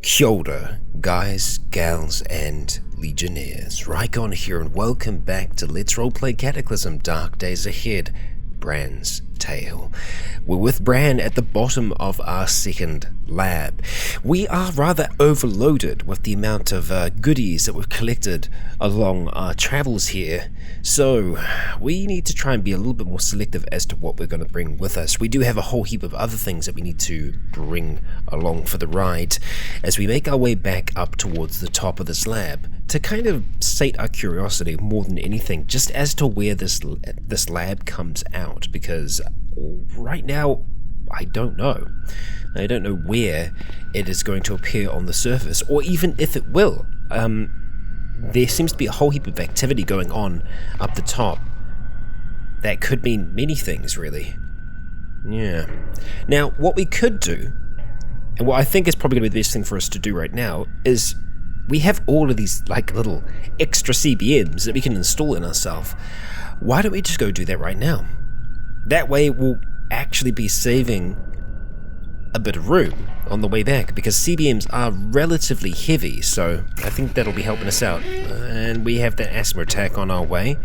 Kia ora, guys, gals, and legionnaires. Rycon here, and welcome back to Let's Roleplay Cataclysm Dark Days Ahead, Bran's Tale. We're with Bran at the bottom of our second lab. We are rather overloaded with the amount of goodies that we've collected along our travels here, so we need to try and be a little bit more selective as to what we're going to bring with us. We do have a whole heap of other things that we need to bring along for the ride as we make our way back up towards the top of this lab to kind of sate our curiosity more than anything, just as to where this lab comes out, because right now I don't know. I don't know where it is going to appear on the surface, or even if it will. There seems to be a whole heap of activity going on up the top. That could mean many things, really. Yeah. Now, what we could do, and what I think is probably going to be the best thing for us to do right now, is we have all of these like little extra CBMs that we can install in ourselves. Why don't we just go do that right now? That way we'll actually be saving a bit of room on the way back, because CBMs are relatively heavy, so I think that'll be helping us out. And we have that asthma attack on our way.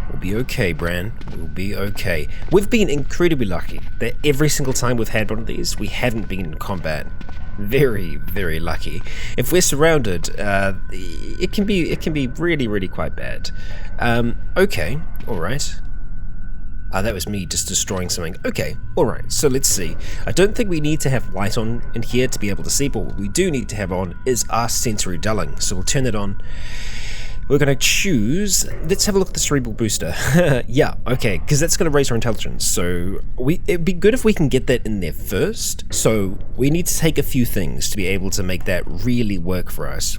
We'll be okay, Bran. We'll be okay. We've been incredibly lucky that every single time we've had one of these, we haven't been in combat. Very, very lucky. If we're surrounded, it can be really, really quite bad. Okay, alright. That was me just destroying something. Okay, alright, so let's see. I don't think we need to have light on in here to be able to see, but what we do need to have on is our sensory dulling. So we'll turn it on. We're going to choose, let's have a look at the cerebral booster. Yeah, okay, because that's going to raise our intelligence. So it'd be good if we can get that in there first. So we need to take a few things to be able to make that really work for us.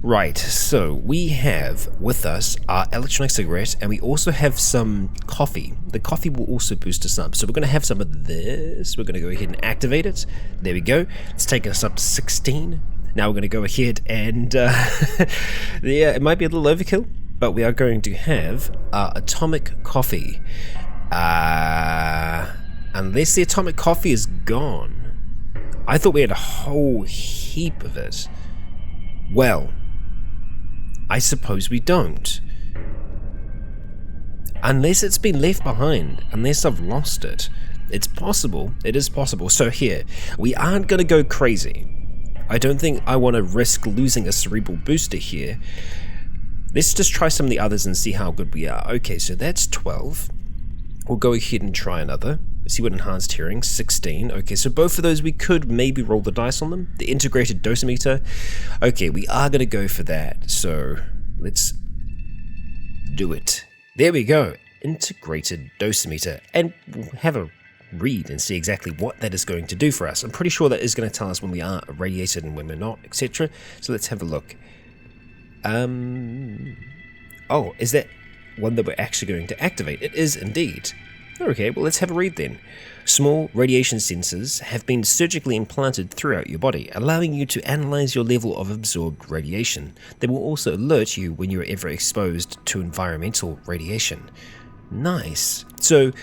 Right, so we have with us our electronic cigarette, and we also have some coffee. The coffee will also boost us up. So we're going to have some of this. We're going to go ahead and activate it. There we go. It's taking us up to 16. Now we're going to go ahead and, yeah, it might be a little overkill, but we are going to have our atomic coffee. Unless the atomic coffee is gone. I thought we had a whole heap of it. Well, I suppose we don't. Unless it's been left behind, unless I've lost it. It's possible, it is possible. So here, we aren't going to go crazy. I don't think I want to risk losing a cerebral booster here. Let's just try some of the others and see how good we are. Okay, so that's 12. We'll go ahead and try another. See what enhanced hearing, 16. Okay, so both of those we could maybe roll the dice on them. The integrated dosimeter. Okay, we are going to go for that. So let's do it. There we go. Integrated dosimeter. And we'll have a read and see exactly what that is going to do for us. I'm pretty sure that is going to tell us when we are irradiated and when we're not, etc. So let's have a look. Oh, is that one that we're actually going to activate? It is indeed. Okay, well let's have a read then. Small radiation sensors have been surgically implanted throughout your body, allowing you to analyze your level of absorbed radiation. They will also alert you when you are ever exposed to environmental radiation. Nice. So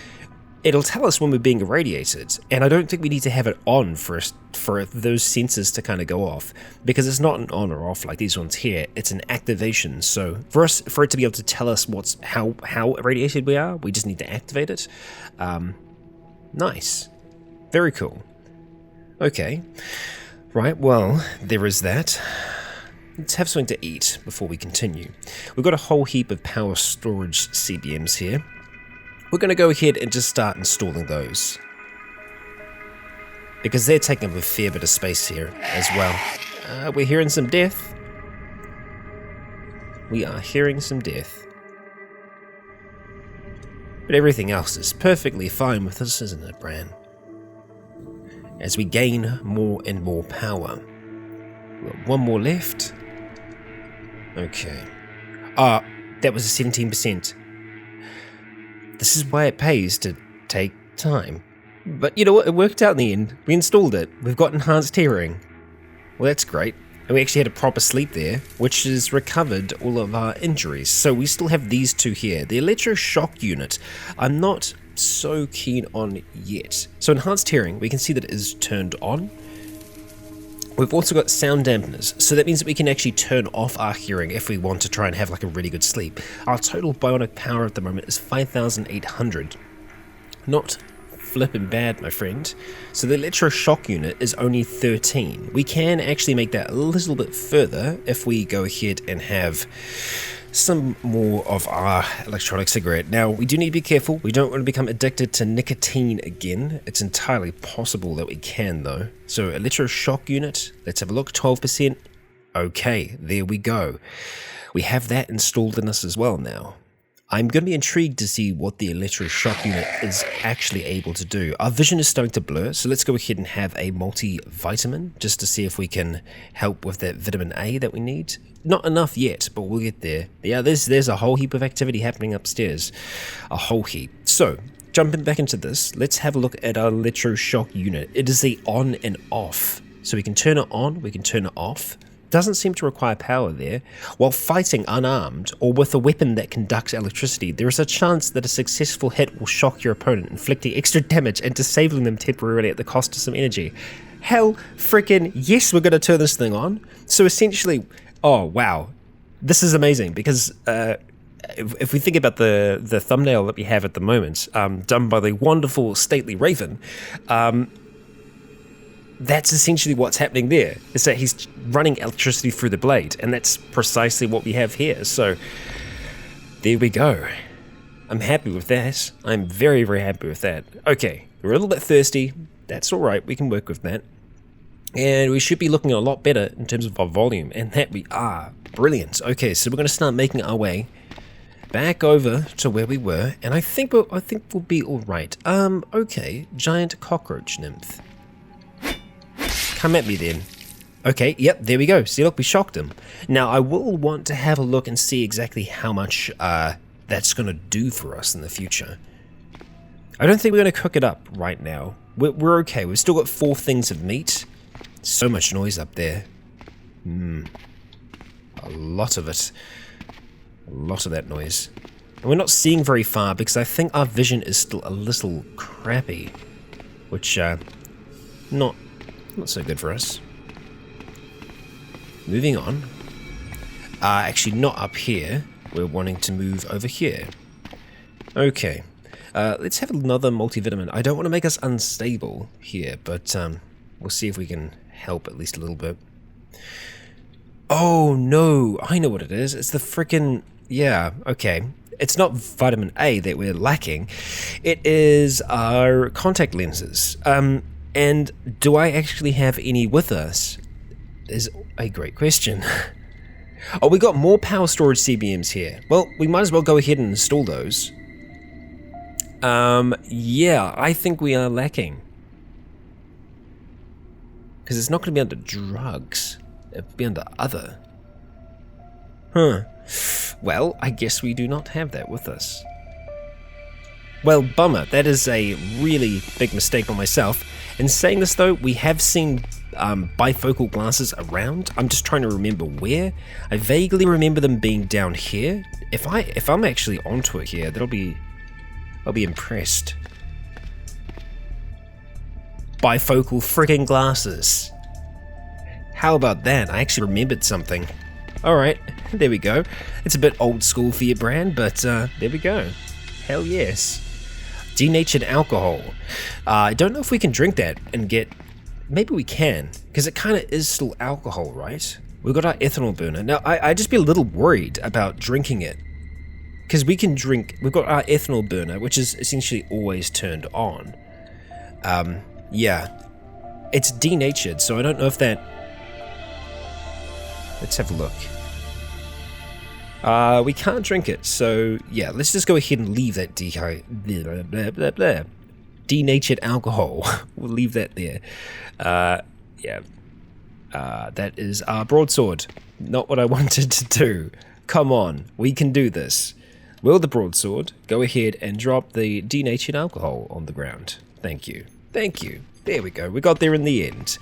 it'll tell us when we're being irradiated, and I don't think we need to have it on for those sensors to kind of go off, because it's not an on or off like these ones here, it's an activation. So for it to be able to tell us how irradiated we are, we just need to activate it. Nice. Very cool. Okay. Right, well, there is that. Let's have something to eat before we continue. We've got a whole heap of power storage CBMs here. We're going to go ahead and just start installing those, because they're taking up a fair bit of space here as well. We're hearing some death. We are hearing some death. But everything else is perfectly fine with us, isn't it, Bran? As we gain more and more power. We've got one more left. Okay. That was a 17%. This is why it pays to take time. But you know what, it worked out in the end. We installed it. We've got enhanced hearing. Well, that's great. And we actually had a proper sleep there, which has recovered all of our injuries. So we still have these two here. The electroshock unit, I'm not so keen on yet. So enhanced hearing, we can see that it is turned on. We've also got sound dampeners, so that means that we can actually turn off our hearing if we want to try and have like a really good sleep. Our total bionic power at the moment is 5,800. Not flippin' bad, my friend. So the electroshock unit is only 13. We can actually make that a little bit further if we go ahead and have some more of our electronic cigarette. Now, we do need to be careful. We don't want to become addicted to nicotine again. It's entirely possible that we can, though. So, electroshock unit, let's have a look, 12%. Okay, there we go. We have that installed in us as well now. I'm going to be intrigued to see what the electroshock unit is actually able to do. Our vision is starting to blur, so let's go ahead and have a multivitamin just to see if we can help with that vitamin A that we need. Not enough yet, but we'll get there. Yeah, there's a whole heap of activity happening upstairs. A whole heap. So, jumping back into this, let's have a look at our electroshock unit. It is the on and off. So we can turn it on, we can turn it off. Doesn't seem to require power there. While fighting unarmed or with a weapon that conducts electricity, there is a chance that a successful hit will shock your opponent, inflicting extra damage and disabling them temporarily at the cost of some energy. Hell freaking yes, we're going to turn this thing on. So essentially, oh wow, this is amazing because if we think about the thumbnail that we have at the moment, done by the wonderful stately Raven, that's essentially what's happening there, is that he's running electricity through the blade, and that's precisely what we have here. So there we go. I'm happy with that. I'm very, very happy with that. Okay, we're a little bit thirsty. That's all right. We can work with that. And we should be looking a lot better in terms of our volume, and that we are. Brilliant. Okay, so we're going to start making our way back over to where we were, and I think we'll be all right. Okay, giant cockroach nymph. Come at me then. Okay, yep, there we go. See, look, we shocked him. Now, I will want to have a look and see exactly how much that's going to do for us in the future. I don't think we're going to cook it up right now. We're okay. We've still got 4 things of meat. So much noise up there. A lot of it. A lot of that noise. And we're not seeing very far because I think our vision is still a little crappy. Which, not so good for us. Moving on. Actually, not up here. We're wanting to move over here. Okay. Let's have another multivitamin. I don't want to make us unstable here, but we'll see if we can help at least a little bit. Oh, no. I know what it is. It's the frickin'... Yeah, okay. It's not vitamin A that we're lacking. It is our contact lenses. And do I actually have any with us? Is a great question. Oh, we got more power storage CBMs here. Well, we might as well go ahead and install those. Yeah, I think we are lacking. Because it's not going to be under drugs. It'll be under other. Huh. Well, I guess we do not have that with us. Well, bummer. That is a really big mistake on myself. In saying this, though, we have seen bifocal glasses around. I'm just trying to remember where. I vaguely remember them being down here. If I'm actually onto it here, I'll be impressed. Bifocal freaking glasses. How about that? I actually remembered something. Alright, there we go. It's a bit old school for your brand, but there we go. Hell yes. Denatured alcohol. I don't know if we can drink that and get... Maybe we can, because it kind of is still alcohol, right? We've got our ethanol burner. Now, I'd just be a little worried about drinking it. Because we can drink... We've got our ethanol burner, which is essentially always turned on. Yeah. It's denatured, so I don't know if that... Let's have a look. We can't drink it, so yeah, let's just go ahead and leave that denatured alcohol. We'll leave that there. Yeah. That is our broadsword. Not what I wanted to do. Come on, we can do this. Will the broadsword go ahead and drop the denatured alcohol on the ground? Thank you. Thank you. There we go. We got there in the end.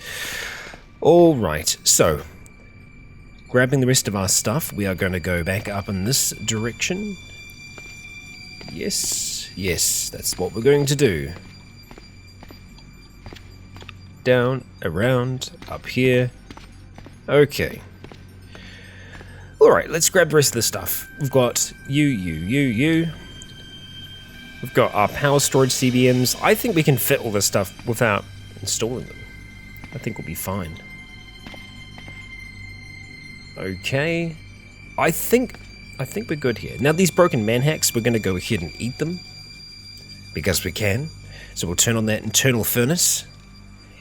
All right, so... Grabbing the rest of our stuff, we are going to go back up in this direction. Yes, that's what we're going to do. Down, around, up here, Okay. Alright, let's grab the rest of the stuff. We've got you. We've got our power storage CBMs. I think we can fit all this stuff without installing them. I think we'll be fine. Okay. I think we're good here. Now these broken manhacks, we're going to go ahead and eat them. Because we can. So we'll turn on that internal furnace.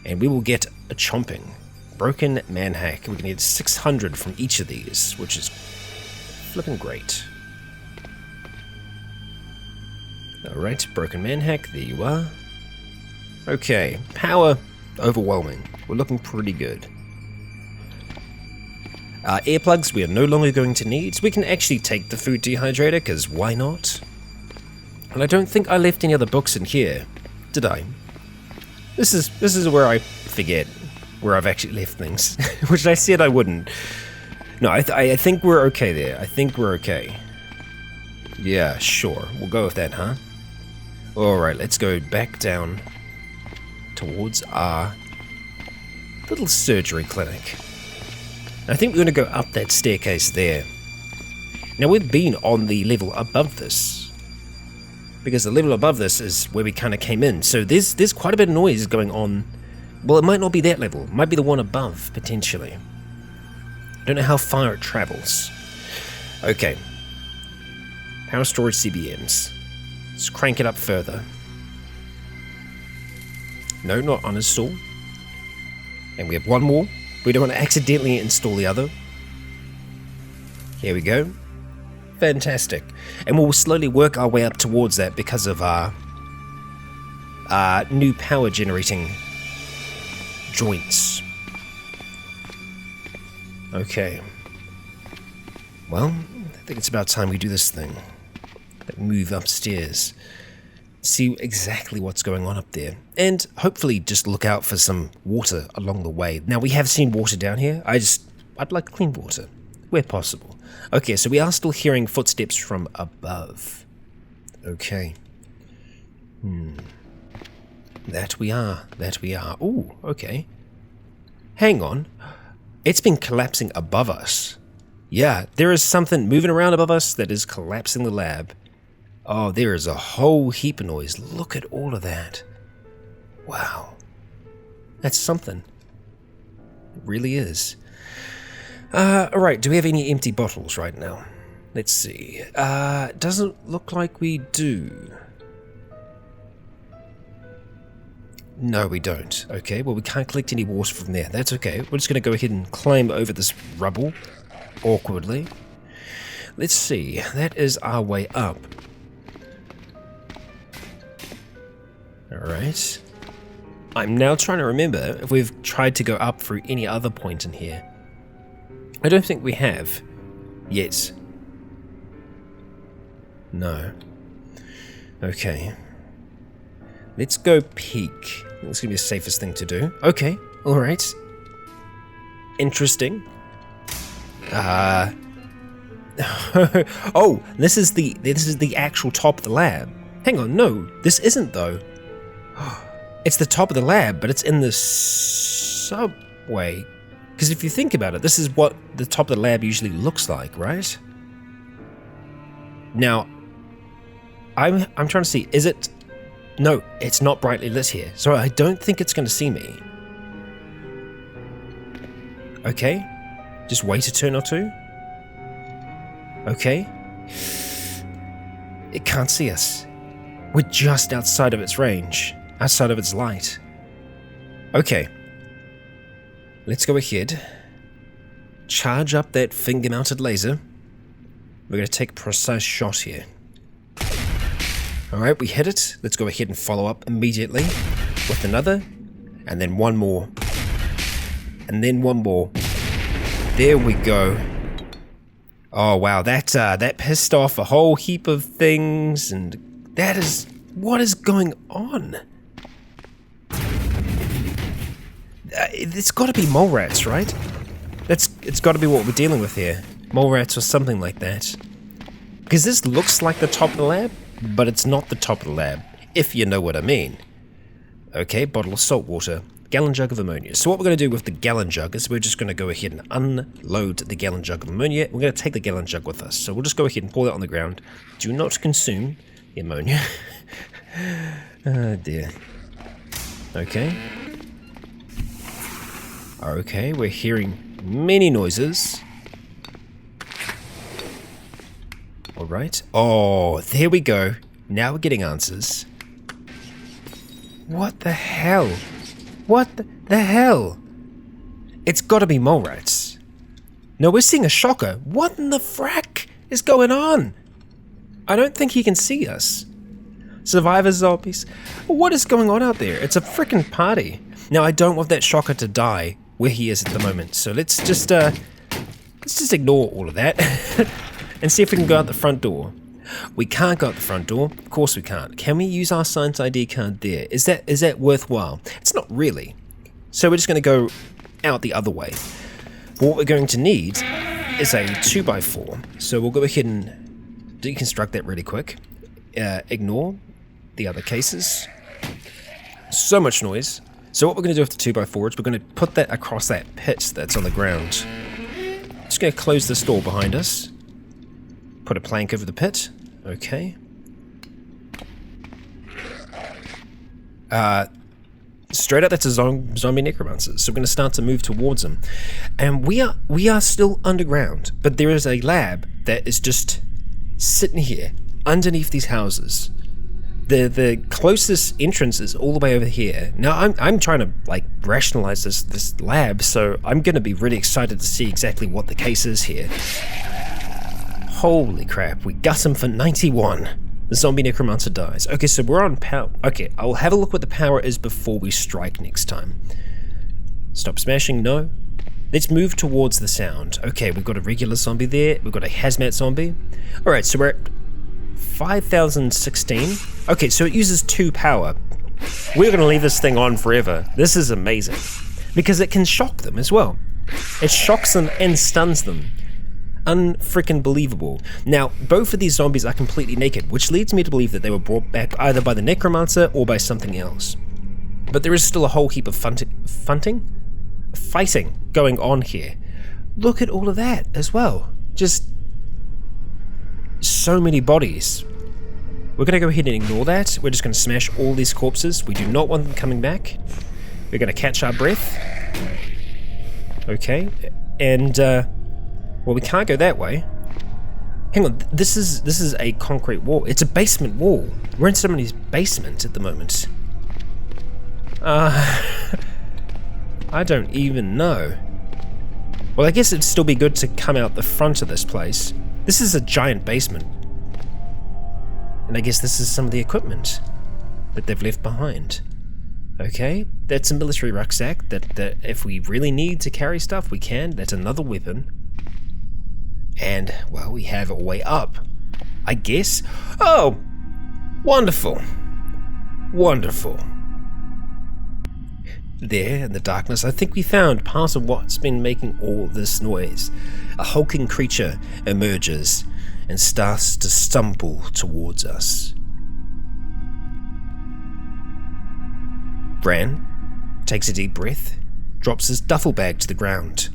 And we will get a chomping. Broken manhack. We're going to get 600 from each of these, which is flipping great. Alright, broken manhack, there you are. Okay, power, overwhelming. We're looking pretty good. Earplugs we are no longer going to need, so we can actually take the food dehydrator, because why not? And I don't think I left any other books in here, did I? This is where I forget where I've actually left things, which I said I wouldn't. No, I think we're okay there. I think we're okay. Yeah, sure. We'll go with that, huh? Alright, let's go back down towards our little surgery clinic. I think we're going to go up that staircase there. Now, we've been on the level above this, because the level above this is where we kind of came in. So there's quite a bit of noise going on. Well, it might not be that level. It might be the one above, potentially. I don't know how far it travels. Okay. Power storage CBMs. Let's crank it up further. No, not uninstall. And we have one more. We don't want to accidentally install the other. Here we go. Fantastic. And we'll slowly work our way up towards that because of our new power generating joints. Okay. Well, I think it's about time we do this thing. Move upstairs. See exactly what's going on up there. And hopefully just look out for some water along the way. Now, we have seen water down here. I'd like clean water, where possible. Okay, so we are still hearing footsteps from above. Okay. That we are. Ooh, okay. Hang on. It's been collapsing above us. Yeah, there is something moving around above us that is collapsing the lab. Oh, there is a whole heap of noise. Look at all of that. Wow. That's something. It really is. Alright, do we have any empty bottles right now? Let's see. Doesn't look like we do. No, we don't. Okay, well, we can't collect any water from there. That's okay. We're just going to go ahead and climb over this rubble awkwardly. Let's see. That is our way up. Alright. I'm now trying to remember if we've tried to go up through any other point in here. I don't think we have. Yet. No. Okay. Let's go peek. That's going to be the safest thing to do. Okay. Alright. Interesting. Oh, this is the actual top of the lab. Hang on, no, this isn't though. It's the top of the lab, but it's in the subway. Because if you think about it, this is what the top of the lab usually looks like, right? Now, I'm trying to see, is it... No, it's not brightly lit here, so I don't think it's going to see me. Okay, just wait a turn or two. Okay. It can't see us. We're just outside of its range, outside of its light. Okay. Let's go ahead. Charge up that finger-mounted laser. We're going to take a precise shot here. Alright, we hit it. Let's go ahead and follow up immediately with another. And then one more. And then one more. There we go. Oh wow, that pissed off a whole heap of things, and that is... What is going on? It's got to be mole rats, right? It's got to be what we're dealing with here. Mole rats or something like that. Because this looks like the top of the lab, but it's not the top of the lab, if you know what I mean. Okay, bottle of salt water. Gallon jug of ammonia. So what we're going to do with the gallon jug is we're just going to go ahead and unload the gallon jug of ammonia. We're going to take the gallon jug with us. So we'll just go ahead and pour that on the ground. Do not consume the ammonia. Oh dear. Okay. Okay, we're hearing many noises. Alright. Oh, there we go. Now we're getting answers. What the hell? What the hell? It's gotta be mole rats. No, we're seeing a shocker. What in the frack is going on? I don't think he can see us. Survivor zombies. What is going on out there? It's a freaking party. Now, I don't want that shocker to die where he is at the moment. So let's just ignore all of that and see if we can go out the front door. We can't go out the front door. Of course we can't. Can we use our science ID card there? Is that worthwhile? It's not really. So we're just going to go out the other way. But what we're going to need is a 2x4. So we'll go ahead and deconstruct that really quick. Ignore the other cases. So much noise. So what we're going to do with the 2x4 is we're going to put that across that pit that's on the ground. Just going to close this door behind us. Put a plank over the pit. Okay. Straight up, that's a zombie necromancer. So we're going to start to move towards him. And we are still underground, but there is a lab that is just sitting here underneath these houses. The closest entrance is all the way over here. Now I'm trying to like rationalize this lab, so I'm going to be really excited to see exactly what the case is here. Holy crap, we got him for 91. The zombie necromancer dies. Okay, so we're on power. Okay, I'll have a look what the power is before we strike next time. Stop smashing, no. Let's move towards the sound. Okay, we've got a regular zombie there. We've got a hazmat zombie. Alright, so we're at 5016. Okay, so it uses 2 power. We're going to leave this thing on forever. This is amazing. Because it can shock them as well. It shocks them and stuns them. Unfreaking believable. Now, both of these zombies are completely naked, which leads me to believe that they were brought back either by the necromancer or by something else. But there is still a whole heap of fighting going on here. Look at all of that as well. Just so many bodies. We're going to go ahead and ignore that. We're just going to smash all these corpses. We do not want them coming back. We're going to catch our breath. Okay. And, well, we can't go that way. Hang on, this is a concrete wall. It's a basement wall. We're in somebody's basement at the moment. I don't even know. Well, I guess it'd still be good to come out the front of this place. This is a giant basement. And I guess this is some of the equipment that they've left behind. Okay, that's a military rucksack that if we really need to carry stuff, we can. That's another weapon. And, well, we have a way up, I guess. Oh, wonderful. Wonderful. There, in the darkness, I think we found part of what's been making all this noise. A hulking creature emerges and starts to stumble towards us. Bran takes a deep breath, drops his duffel bag to the ground.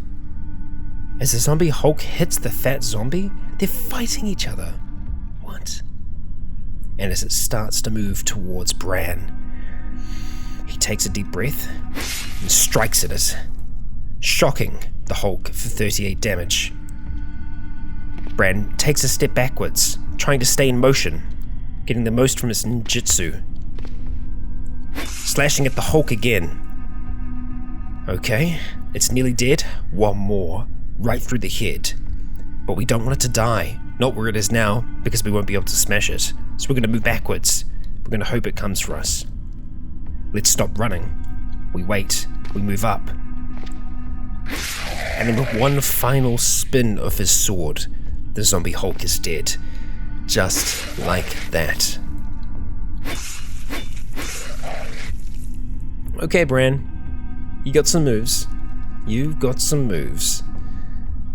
As the zombie Hulk hits the fat zombie, they're fighting each other. What? And as it starts to move towards Bran, he takes a deep breath and strikes at it, shocking the Hulk for 38 damage. Bran takes a step backwards, trying to stay in motion, getting the most from his ninjutsu. Slashing at the Hulk again. Okay, it's nearly dead. One more. Right through the head. But we don't want it to die. Not where it is now, because we won't be able to smash it. So we're going to move backwards. We're going to hope it comes for us. Let's stop running. We wait. We move up. And then with one final spin of his sword, the zombie Hulk is dead. Just like that. Okay, Bran. You got some moves. You've got some moves.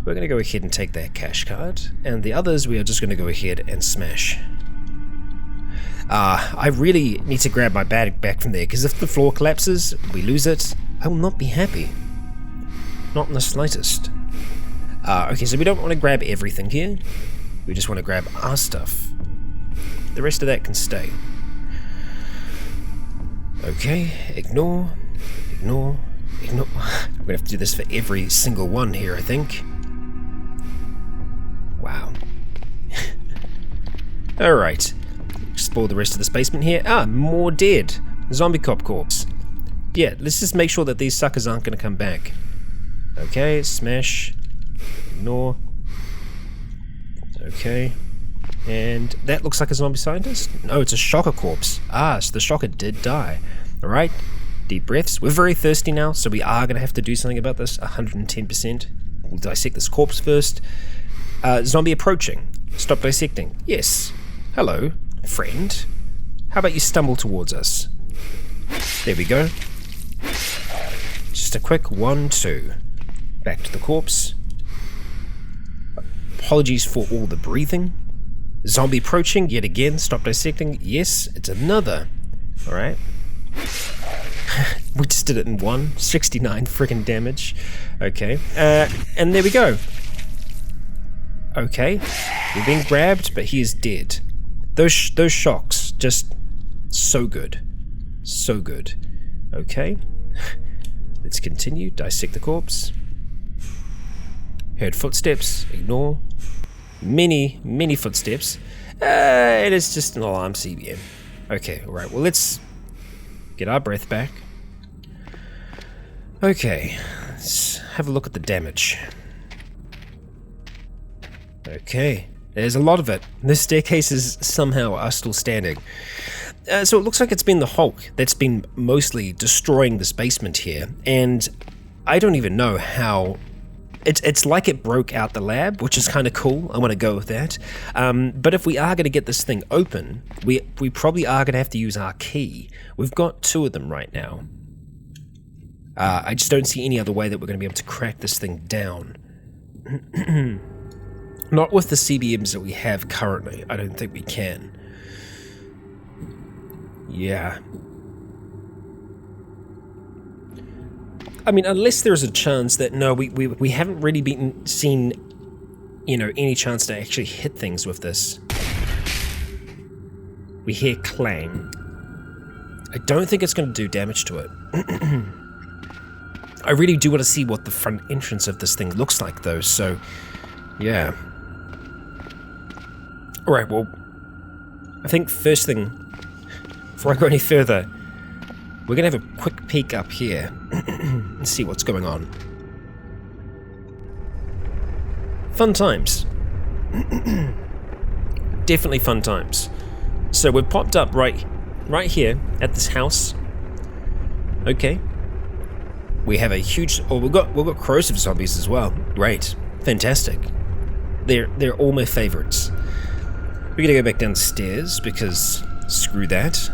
We're going to go ahead and take that cash card, and the others we are just going to go ahead and smash. I really need to grab my bag back from there, because if the floor collapses, we lose it. I will not be happy. Not in the slightest. Okay, so we don't want to grab everything here. We just want to grab our stuff. The rest of that can stay. Okay, ignore. I'm gonna have to do this for every single one here, I think. Wow. Alright. Explore the rest of this basement here. More dead. Zombie cop corpse. Yeah, let's just make sure that these suckers aren't gonna come back. Okay, smash. Ignore. Okay. And that looks like a zombie scientist? No, it's a shocker corpse. So the shocker did die. Alright. Deep breaths. We're very thirsty now, so we are going to have to do something about this. 110%. We'll dissect this corpse first. Zombie approaching. Stop dissecting. Yes. Hello, friend. How about you stumble towards us? There we go. Just a quick 1, 2. Back to the corpse. Apologies for all the breathing. Zombie approaching yet again. Stop dissecting. Yes, it's another. Alright. We just did it in one. 69 friggin' damage. Okay. And there we go. Okay. We're being grabbed, but he is dead. Those shocks, just so good. So good. Okay. Let's continue. Dissect the corpse. Heard footsteps. Ignore. Many footsteps. It is just an alarm CBM. Okay, alright. Well, let's get our breath back. Okay, let's have a look at the damage. Okay, there's a lot of it. The staircases somehow are still standing. So it looks like it's been the Hulk that's been mostly destroying this basement here, and I don't even know how. It's like it broke out the lab, which is kind of cool. I want to go with that. But if we are going to get this thing open, we probably are going to have to use our key. We've got 2 of them right now. I just don't see any other way that we're going to be able to crack this thing down. Not with the CBMs that we have currently. I don't think we can. Yeah. I mean, unless there's a chance that, no, we haven't really seen, any chance to actually hit things with this. We hear clang. I don't think it's going to do damage to it. I really do want to see what the front entrance of this thing looks like, though, so, yeah. Alright, well, I think first thing, before I go any further, we're going to have a quick peek up here and see what's going on. Fun times. Definitely fun times. So we've popped up right here at this house. Okay. We have a huge... Oh, we've got corrosive zombies as well. Great. Fantastic. They're all my favorites. We're going to go back downstairs because screw that.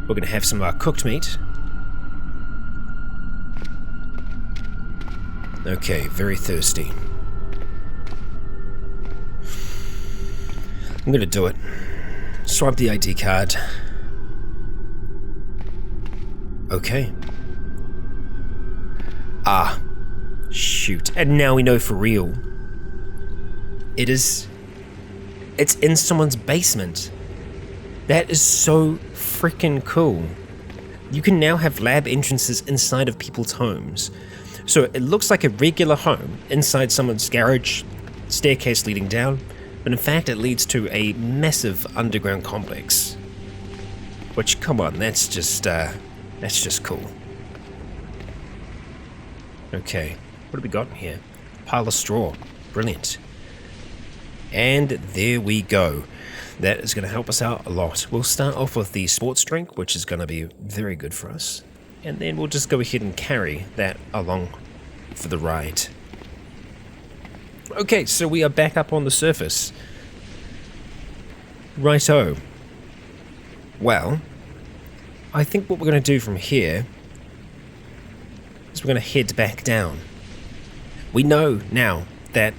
We're going to have some of our cooked meat. Okay, very thirsty. I'm going to do it. Swipe the ID card. Okay. Shoot. And now we know for real. It's in someone's basement. That is so freaking cool. You can now have lab entrances inside of people's homes. So it looks like a regular home inside someone's garage, staircase leading down, but in fact it leads to a massive underground complex. Which, come on, that's just cool. Okay, what have we got here? Pile of straw. Brilliant. And there we go. That is going to help us out a lot. We'll start off with the sports drink, which is going to be very good for us. And then we'll just go ahead and carry that along for the ride. Okay, so we are back up on the surface. Righto. Well, I think what we're going to do from here is we're going to head back down. We know now that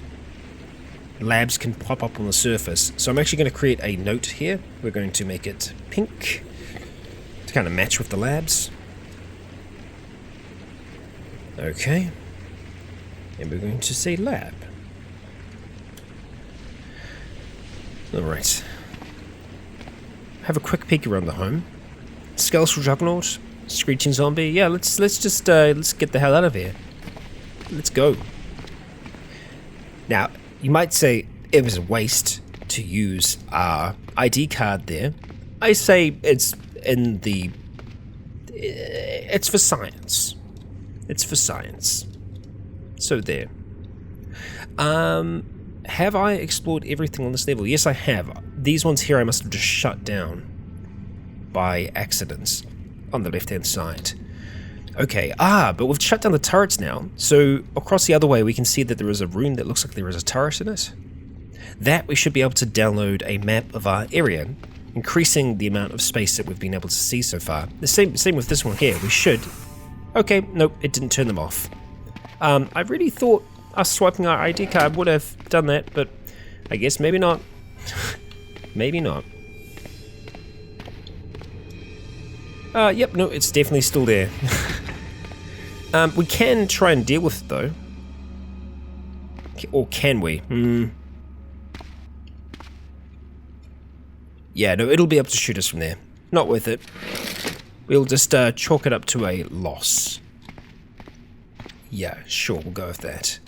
labs can pop up on the surface, so I'm actually going to create a note here. We're going to make it pink. kind of match with the labs. Okay. And we're going to say lab. Alright. Have a quick peek around the home. Skeletal Juggernaut, Screeching Zombie. Yeah, let's just let's get the hell out of here. Let's go. Now, you might say it was a waste to use our ID card there. I say it's for science. It's for science. So there. Have I explored everything on this level? Yes, I have. These ones here I must have just shut down by accident on the left-hand side. Okay, but we've shut down the turrets now. So across the other way we can see that there is a room that looks like there is a turret in it. That we should be able to download a map of our area, increasing the amount of space that we've been able to see so far. The same with this one here. We should... Okay, nope, it didn't turn them off. I really thought us swiping our ID card would have done that, but I guess maybe not. Maybe not. Yep, no, it's definitely still there. We can try and deal with it, though. Or can we? Yeah, no, it'll be able to shoot us from there. Not worth it. We'll just chalk it up to a loss. Yeah, sure, we'll go with that.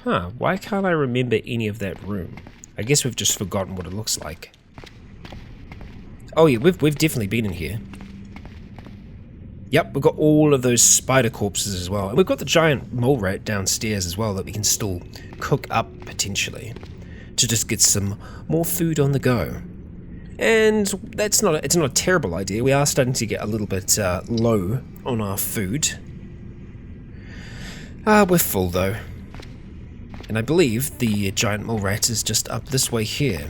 Huh, why can't I remember any of that room? I guess we've just forgotten what it looks like. Oh yeah, we've definitely been in here. Yep, we've got all of those spider corpses as well. And we've got the giant mole rat downstairs as well that we can still cook up, potentially, to just get some more food on the go. And it's not a terrible idea. We are starting to get a little bit low on our food. We're full though. And I believe the giant mole rat is just up this way here.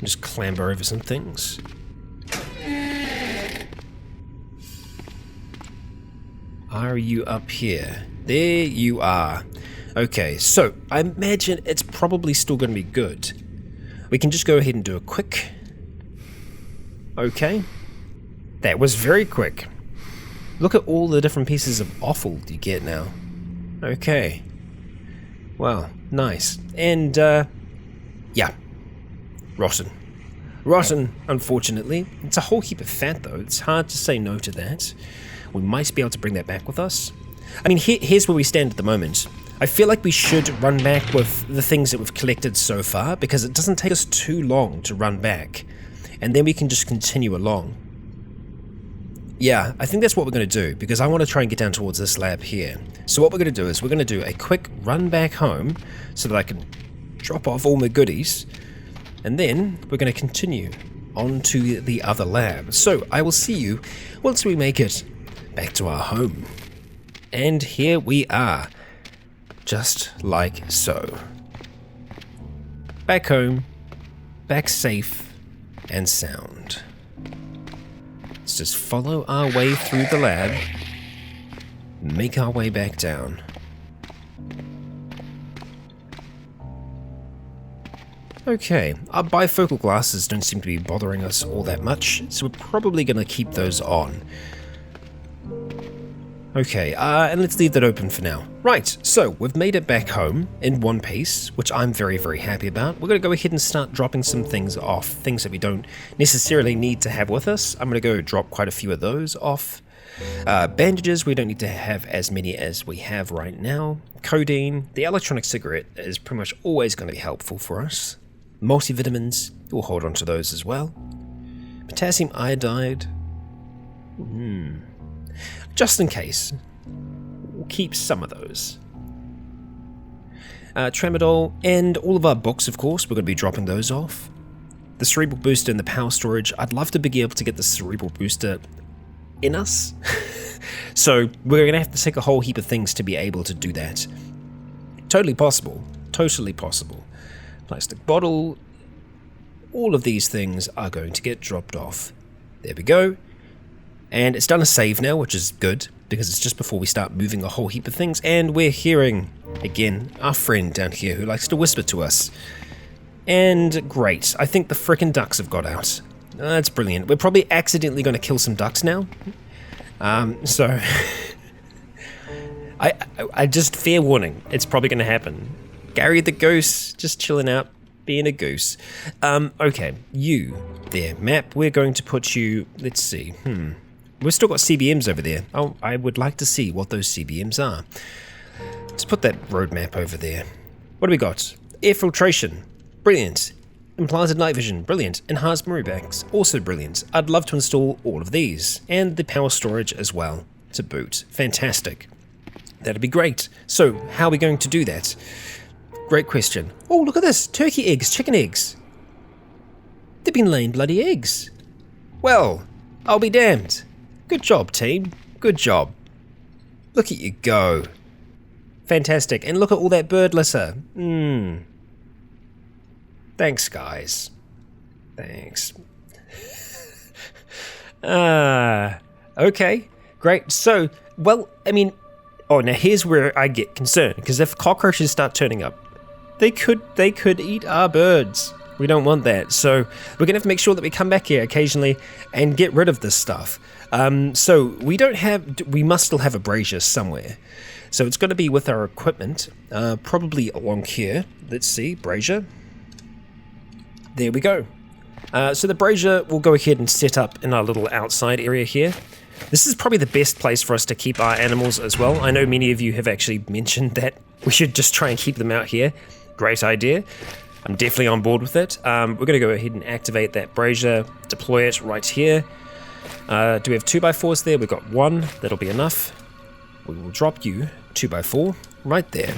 Just clamber over some things. Are you up here? There you are. Okay, so I imagine it's probably still going to be good. We can just go ahead and do a quick. Okay. That was very quick. Look at all the different pieces of offal you get now. Okay. Wow, nice. And, yeah. Rotten. Rotten, unfortunately. It's a whole heap of fat, though. It's hard to say no to that. We might be able to bring that back with us. I mean, here's where we stand at the moment. I feel like we should run back with the things that we've collected so far, because it doesn't take us too long to run back. And then we can just continue along. Yeah, I think that's what we're going to do, because I want to try and get down towards this lab here. So what we're going to do is we're going to do a quick run back home so that I can drop off all my goodies, and then we're going to continue on to the other lab. So I will see you once we make it back to our home. And here we are, just like so. Back home, back safe and sound. Let's just follow our way through the lab, make our way back down. Okay, our bifocal glasses don't seem to be bothering us all that much, so we're probably going to keep those on. Okay, and let's leave that open for now. Right, so we've made it back home in one piece, which I'm very, very happy about. We're going to go ahead and start dropping some things off, things that we don't necessarily need to have with us. I'm going to go drop quite a few of those off. Bandages, we don't need to have as many as we have right now. Codeine, the electronic cigarette is pretty much always going to be helpful for us. Multivitamins, we'll hold on to those as well. Potassium iodide, just in case, we'll keep some of those. Tramadol, and all of our books, of course, we're going to be dropping those off. The cerebral booster and the power storage, I'd love to be able to get the cerebral booster in us. So we're going to have to take a whole heap of things to be able to do that. Totally possible. Totally possible. Plastic bottle. All of these things are going to get dropped off. There we go. And it's done a save now, which is good, because it's just before we start moving a whole heap of things, and we're hearing, again, our friend down here who likes to whisper to us. And great, I think the frickin' ducks have got out. That's brilliant. We're probably accidentally going to kill some ducks now. So... I just, fair warning, it's probably going to happen. Gary the goose, just chilling out, being a goose. Okay, you there, map, we're going to put you, let's see, we've still got CBMs over there. Oh, I would like to see what those CBMs are. Let's put that road map over there. What do we got? Air filtration, brilliant. Implanted night vision, brilliant. Enhanced memory banks, also brilliant. I'd love to install all of these, and the power storage as well, to boot. Fantastic. That'd be great. So, how are we going to do that? Great question. Oh, look at this. Turkey eggs, chicken eggs. They've been laying bloody eggs. Well, I'll be damned. Good job, team. Good job. Look at you go. Fantastic. And look at all that bird litter. Thanks, guys. Thanks. Okay. Great. So, well, I mean... Oh, now here's where I get concerned, because if cockroaches start turning up, they could eat our birds. We don't want that, so we're gonna have to make sure that we come back here occasionally and get rid of this stuff. So we must still have a brazier somewhere. So it's gonna be with our equipment, probably along here. Let's see, brazier. There we go. So the brazier will go ahead and set up in our little outside area here. This is probably the best place for us to keep our animals as well. I know many of you have actually mentioned that we should just try and keep them out here. Great idea. I'm definitely on board with it. We're going to go ahead and activate that brazier, deploy it right here. Do we have 2x4s there? We've got one. That'll be enough. We will drop you 2x4 right there.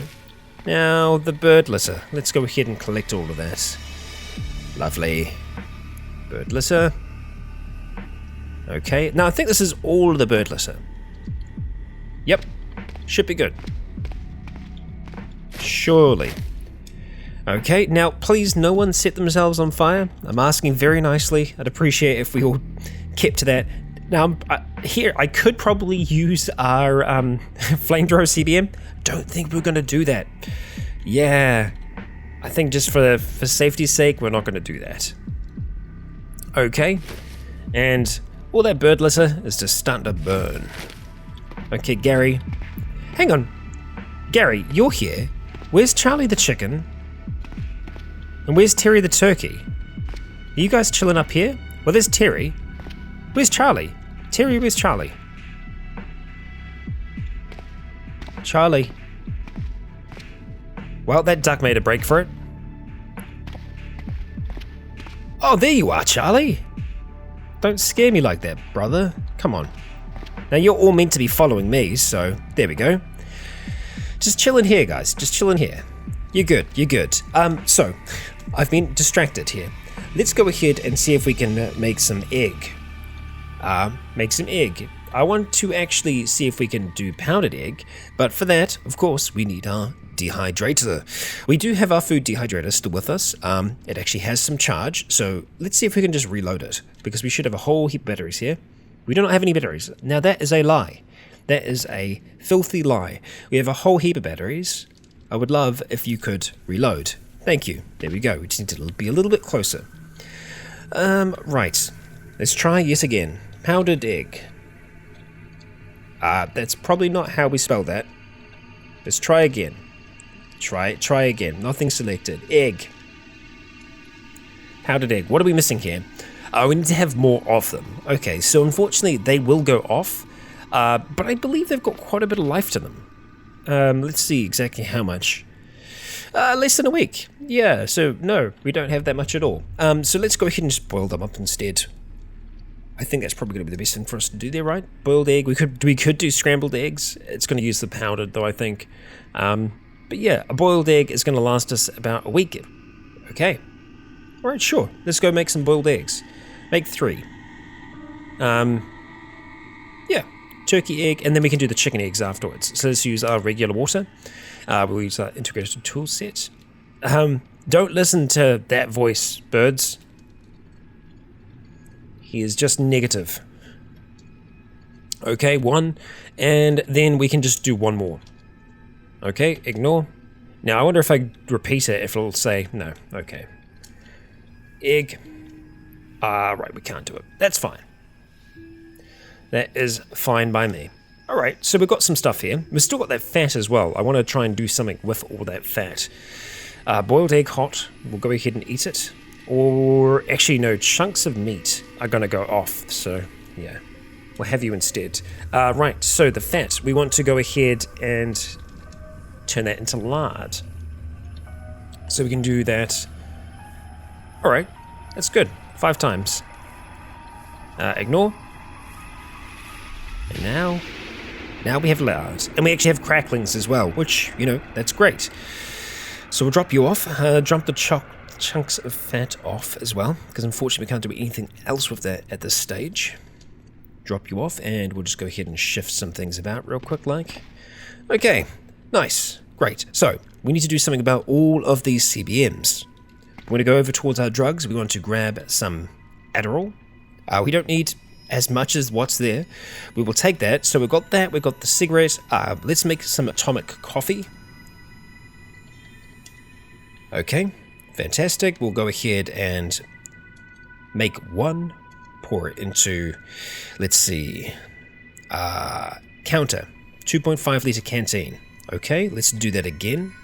Now, the bird litter. Let's go ahead and collect all of that. Lovely. Bird litter. Okay, now I think this is all of the bird litter. Yep, should be good. Surely. Okay, now please no one set themselves on fire. I'm asking very nicely. I'd appreciate if we all kept to that. Now, here, I could probably use our flamethrower CBM. Don't think we're going to do that. Yeah, I think just for safety's sake, we're not going to do that. Okay, and... all that bird litter is just starting to burn. Okay, Gary. Hang on. Gary, you're here. Where's Charlie the chicken? And where's Terry the turkey? Are you guys chilling up here? Well, there's Terry. Where's Charlie? Terry, where's Charlie? Charlie. Well, that duck made a break for it. Oh, there you are, Charlie. Don't scare me like that, brother. Come on. Now, you're all meant to be following me, so there we go. Just chilling here, guys. Just chilling here. You're good. You're good. So, I've been distracted here. Let's go ahead and see if we can make some egg. Make some egg. I want to actually see if we can do powdered egg, but for that, of course, we need our dehydrator. We do have our food dehydrator still with us. It actually has some charge, so let's see if we can just reload it, because we should have a whole heap of batteries here. We do not have any batteries. Now that is a lie. That is a filthy lie. We have a whole heap of batteries. I would love if you could reload. Thank you. There we go. We just need to be a little bit closer. Right. Let's try yet again. Powdered egg. That's probably not how we spell that. Let's try again. Try again. Nothing selected. Egg. Powdered egg. What are we missing here? We need to have more of them. Okay, so unfortunately they will go off, but I believe they've got quite a bit of life to them. Let's see exactly how much. Less than a week. Yeah, so no, we don't have that much at all. So let's go ahead and just boil them up instead. I think that's probably going to be the best thing for us to do there, right? Boiled egg. We could do scrambled eggs. It's going to use the powdered though, I think. But yeah, a boiled egg is going to last us about a week. Okay. All right, sure. Let's go make some boiled eggs. Make 3. Yeah, turkey egg, and then we can do the chicken eggs afterwards. So let's use our regular water. We'll use our integrated tool set. Don't listen to that voice, birds. He is just negative. Okay, 1, and then we can just do 1 more. Okay, ignore. Now, I wonder if I repeat it, if it'll say no. Okay. egg. Right, we can't do it. That's fine. That is fine by me. Alright, so we've got some stuff here. We've still got that fat as well. I want to try and do something with all that fat. Boiled egg hot. We'll go ahead and eat it. Or, actually no, chunks of meat are going to go off. So, yeah. We'll have you instead. Right, so the fat. We want to go ahead and turn that into lard. So we can do that. Alright, that's good. 5 times. Ignore. And now we have lard. And we actually have cracklings as well, which, you know, that's great. So we'll drop you off. Drop the chunks of fat off as well, because unfortunately we can't do anything else with that at this stage. Drop you off, and we'll just go ahead and shift some things about real quick, like. Okay, nice, great. So, we need to do something about all of these CBMs. We're going to go over towards our drugs. We want to grab some Adderall. We don't need as much as what's there. We will take that. So we've got that, we've got the cigarette. Let's make some atomic coffee. Okay, fantastic. We'll go ahead and make one, pour it into, let's see, counter, 2.5 litre canteen. Okay, let's do that again.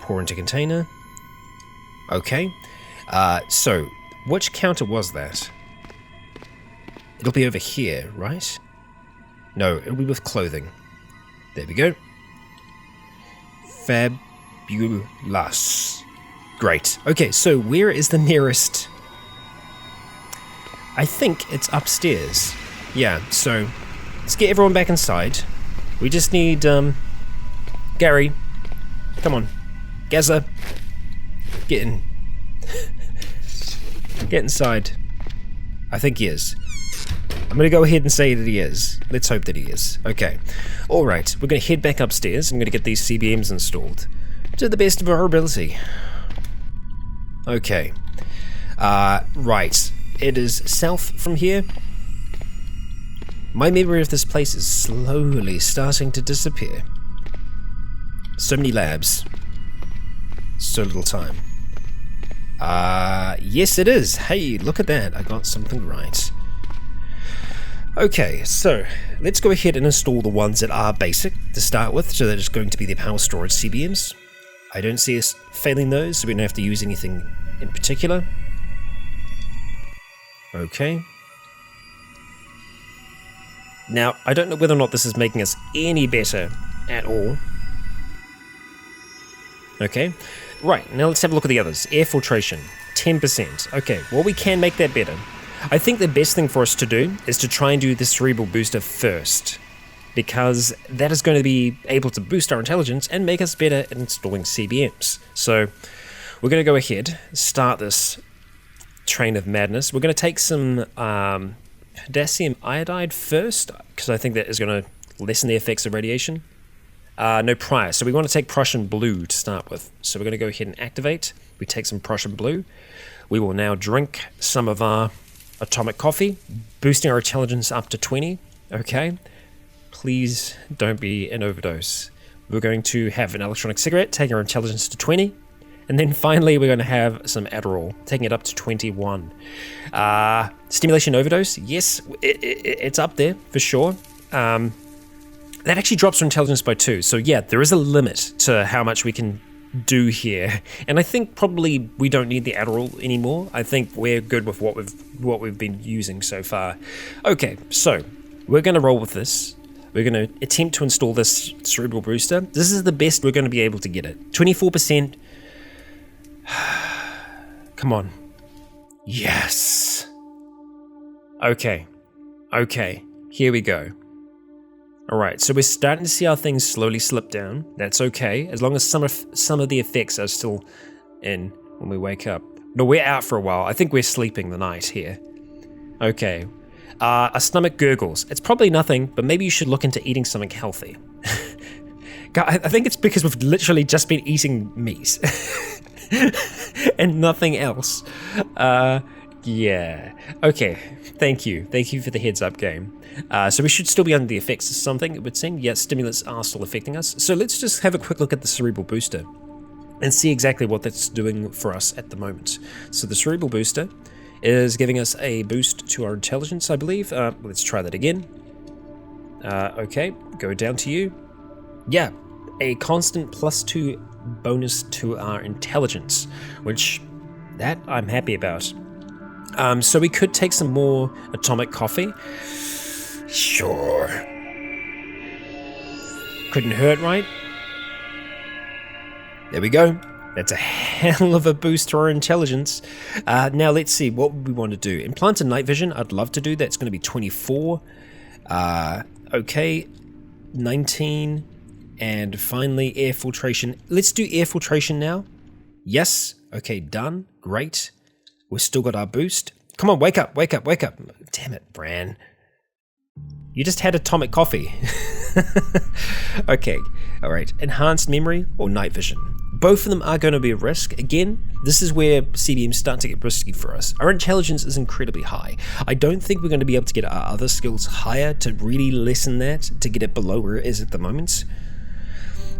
Pour into container. Okay, so which counter was that? It'll be over here, right? No, it'll be with clothing. There we go. Fabulous. Great. Okay, so where is the nearest? I think it's upstairs. Yeah, so let's get everyone back inside. We just need, Gary. Come on. Gazza. Get in. Get inside. I think he is. I'm going to go ahead and say that he is. Let's hope that he is. Okay. Alright, we're going to head back upstairs. I'm going to get these CBMs installed to the best of our ability. Okay. Right. It is south from here. My memory of this place is slowly starting to disappear. So many labs. So little time. Yes it is. Hey, look at that. I got something right. Okay, so let's go ahead and install the ones that are basic to start with, so that it's going to be the power storage CBMs. I don't see us failing those, so we don't have to use anything in particular. Okay. Now, I don't know whether or not this is making us any better at all. Okay. Right, now let's have a look at the others. Air filtration, 10%. Okay, well we can make that better. I think the best thing for us to do is to try and do the cerebral booster first, because that is going to be able to boost our intelligence and make us better at installing CBMs. So we're going to go ahead, start this train of madness. We're going to take some potassium iodide first, because I think that is going to lessen the effects of radiation. No prior, so we want to take Prussian blue to start with. So we're going to go ahead and activate. We take some Prussian blue. We will now drink some of our atomic coffee, boosting our intelligence up to 20. Okay, please don't be an overdose. We're going to have an electronic cigarette, taking our intelligence to 20. And then finally we're going to have some Adderall, taking it up to 21. Stimulation overdose, yes, it's up there for sure. That actually drops our intelligence by 2. So yeah, there is a limit to how much we can do here. And I think probably we don't need the Adderall anymore. I think we're good with what we've been using so far. Okay, so we're going to roll with this. We're going to attempt to install this cerebral booster. This is the best we're going to be able to get it. 24%. Come on. Yes. Okay. Okay. Here we go. Alright, so we're starting to see our things slowly slip down. That's okay, as long as some of the effects are still in when we wake up. No, we're out for a while. I think we're sleeping the night here. Okay. Our stomach gurgles. It's probably nothing, but maybe you should look into eating something healthy. I think it's because we've literally just been eating meat. And nothing else. Yeah. Okay. Thank you. Thank you for the heads up, game. So we should still be under the effects of something, it would seem. Yeah, stimulants are still affecting us. So let's just have a quick look at the cerebral booster. and see exactly what that's doing for us at the moment. So the cerebral booster is giving us a boost to our intelligence, I believe. Let's try that again. Okay, go down to you. Yeah, a constant +2 bonus to our intelligence, which that I'm happy about. So we could take some more atomic coffee. Sure. Couldn't hurt, right? There we go. That's a hell of a boost to our intelligence. Now let's see, what would we want to do? Implanted night vision, I'd love to do. That's going to be 24. Okay, 19. And finally, air filtration. Let's do air filtration now. Yes. Okay, done. Great. We've still got our boost. Come on, wake up, wake up, wake up. Damn it, Bran. You just had atomic coffee. Okay, alright. Enhanced memory or night vision. Both of them are going to be a risk. Again, this is where CBMs start to get risky for us. Our intelligence is incredibly high. I don't think we're going to be able to get our other skills higher to really lessen that, to get it below where it is at the moment.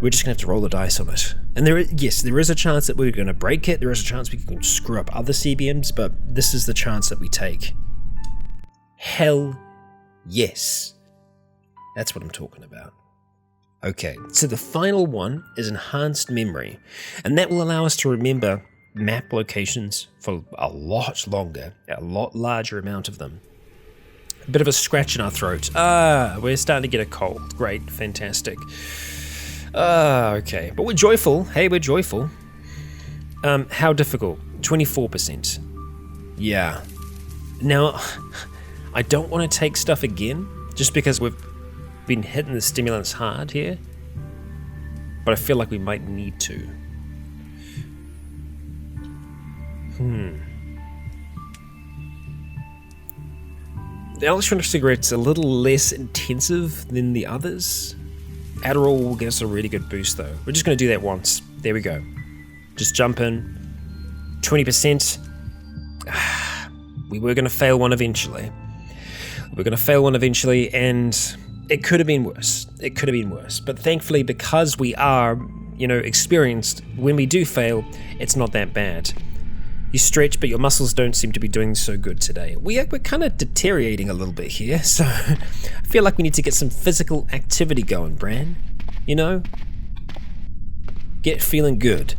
We're just going to have to roll the dice on it. And there is a chance that we're going to break it. There is a chance we can screw up other CBMs, but this is the chance that we take. Hell yes. That's what I'm talking about. Okay, so the final one is enhanced memory, and that will allow us to remember map locations for a lot longer, a lot larger amount of them. A bit of a scratch in our throat. We're starting to get a cold. Great, fantastic. Okay, but we're joyful. Hey, we're joyful. How difficult? 24%. Yeah. Now, I don't want to take stuff again, just because we've been hitting the stimulants hard here, but I feel like we might need to. The electronic cigarette's a little less intensive than the others. Adderall will give us a really good boost though. We're just going to do that once. There we go. Just jump in. 20%. We were going to fail one eventually. And it could have been worse. But thankfully, because we are, experienced, when we do fail, it's not that bad. You stretch, but your muscles don't seem to be doing so good today. We're kind of deteriorating a little bit here, so I feel like we need to get some physical activity going, Bran. Get feeling good.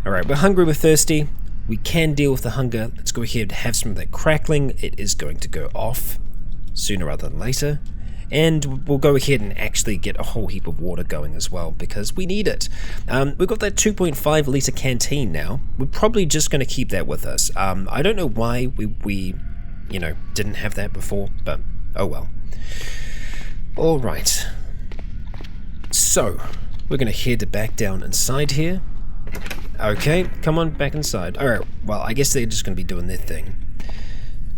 Alright, we're hungry, we're thirsty. We can deal with the hunger. Let's go ahead and have some of that crackling. It is going to go off sooner rather than later. And we'll go ahead and actually get a whole heap of water going as well, because we need it. We've got that 2.5 litre canteen now. We're probably just going to keep that with us. I don't know why we didn't have that before, but oh well. Alright. So, we're going to head back down inside here. Okay, come on, back inside. Alright, well, I guess they're just going to be doing their thing.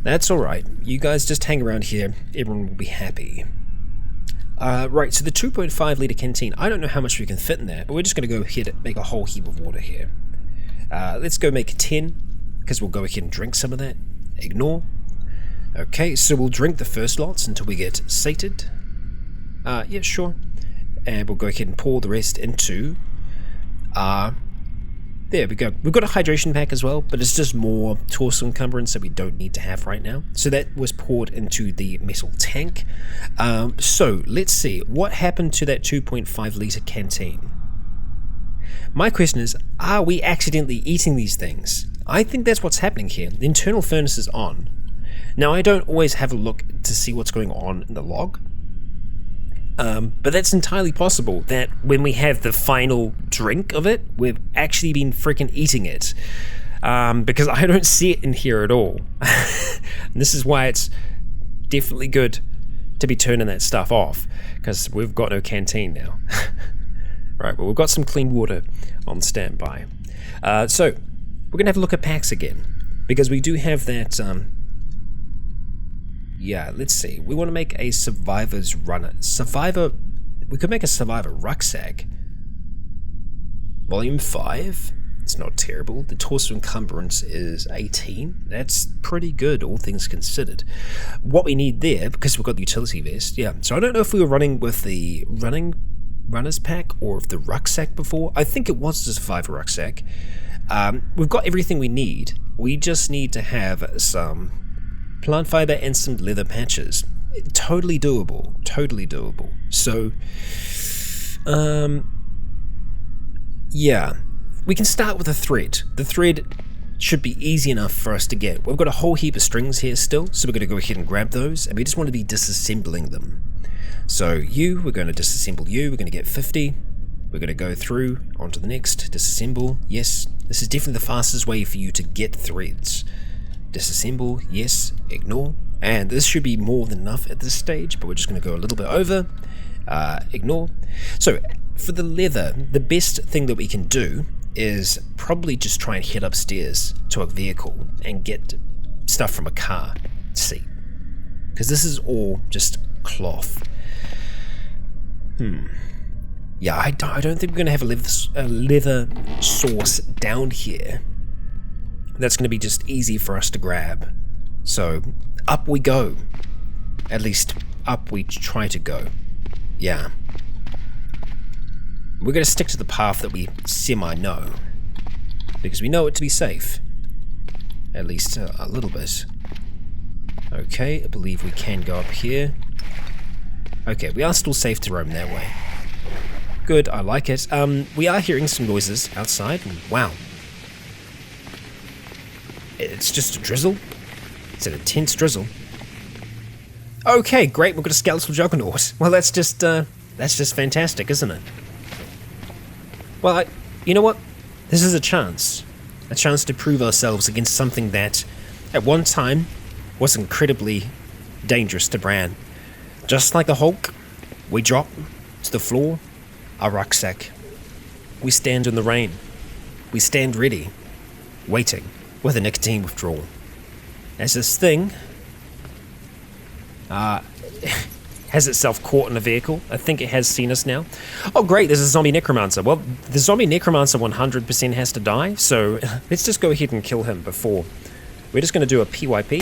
That's alright. You guys just hang around here. Everyone will be happy. Right, so the 2.5 litre canteen, I don't know how much we can fit in there, but we're just going to go ahead and make a whole heap of water here. Let's go make 10, because we'll go ahead and drink some of that. Ignore. Okay, so we'll drink the first lots until we get sated. Yeah, sure. And we'll go ahead and pour the rest into... there we go. We've got a hydration pack as well, but it's just more torso encumbrance that we don't need to have right now. So that was poured into the metal tank. So let's see. What happened to that 2.5 litre canteen? My question is, are we accidentally eating these things? I think that's what's happening here. The internal furnace is on. Now, I don't always have a look to see what's going on in the log. But that's entirely possible that when we have the final drink of it, we've actually been freaking eating it. Because I don't see it in here at all. And this is why it's definitely good to be turning that stuff off, because we've got no canteen now. Right, well, we've got some clean water on standby. So, we're going to have a look at packs again, because we do have that... yeah, let's see. We want to make a survivor's runner. We could make a survivor rucksack. Volume 5. It's not terrible. The torso encumbrance is 18. That's pretty good, all things considered. What we need there, because we've got the utility vest, yeah. So I don't know if we were running with the running runner's pack or of the rucksack before. I think it was the survivor rucksack. We've got everything we need. We just need to have some plant fiber and some leather patches. Totally doable. Totally doable. So, yeah. We can start with a thread. The thread should be easy enough for us to get. We've got a whole heap of strings here still, so we're going to go ahead and grab those, and we just want to be disassembling them. So we're going to disassemble you, we're going to get 50, we're going to go through onto the next, disassemble, yes, this is definitely the fastest way for you to get threads. Disassemble, yes, ignore, and this should be more than enough at this stage, but we're just going to go a little bit over, ignore. So for the leather, the best thing that we can do is probably just try and head upstairs to a vehicle and get stuff from a car seat, because this is all just cloth. Yeah, I don't think we're going to have a leather source down here that's going to be just easy for us to grab. So up we go. At least up we try to go. Yeah. We're going to stick to the path that we semi-know, because we know it to be safe. At least a little bit. Okay, I believe we can go up here. Okay, we are still safe to roam that way. Good, I like it. We are hearing some noises outside. Wow. It's just a drizzle. It's an intense drizzle. Okay, great, we've got a skeletal juggernaut. Well, that's just fantastic, isn't it? Well, you know what? This is a chance to prove ourselves against something that, at one time, was incredibly dangerous to Bran. Just like the Hulk, we drop to the floor, our rucksack. We stand in the rain. We stand ready, waiting, with a nicotine withdrawal. As this thing has itself caught in a vehicle. I think it has seen us now. Oh great, there's a zombie necromancer. Well, the zombie necromancer 100% has to die, so let's just go ahead and kill him before. We're just going to do a PYP.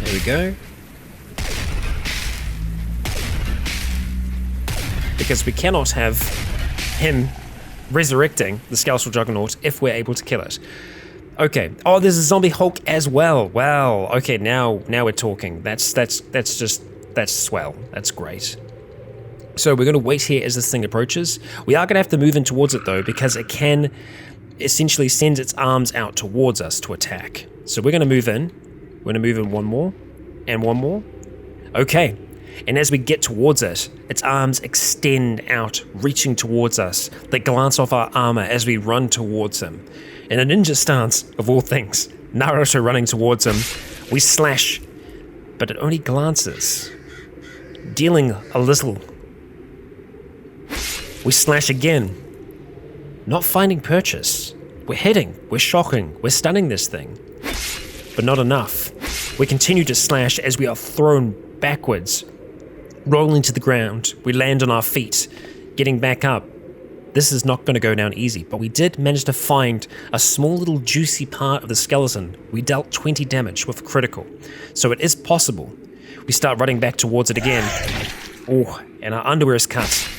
There we go. Because we cannot have him resurrecting the skeletal juggernaut if we're able to kill it. Okay. Oh, there's a zombie Hulk as well. Wow. Okay, now we're talking. That's swell. That's great. So we're going to wait here as this thing approaches. We are going to have to move in towards it though, because it can essentially send its arms out towards us to attack. So we're going to move in. We're going to move in one more and one more. Okay. And as we get towards it, its arms extend out, reaching towards us. They glance off our armor as we run towards him. In a ninja stance, of all things, Naruto running towards him, we slash, but it only glances, dealing a little. We slash again, not finding purchase. We're hitting, we're shocking, we're stunning this thing, but not enough. We continue to slash as we are thrown backwards, rolling to the ground. We land on our feet, getting back up. This is not going to go down easy, but we did manage to find a small little juicy part of the skeleton. We dealt 20 damage with a critical, so it is possible. We start running back towards it again. Oh, and our underwear is cut.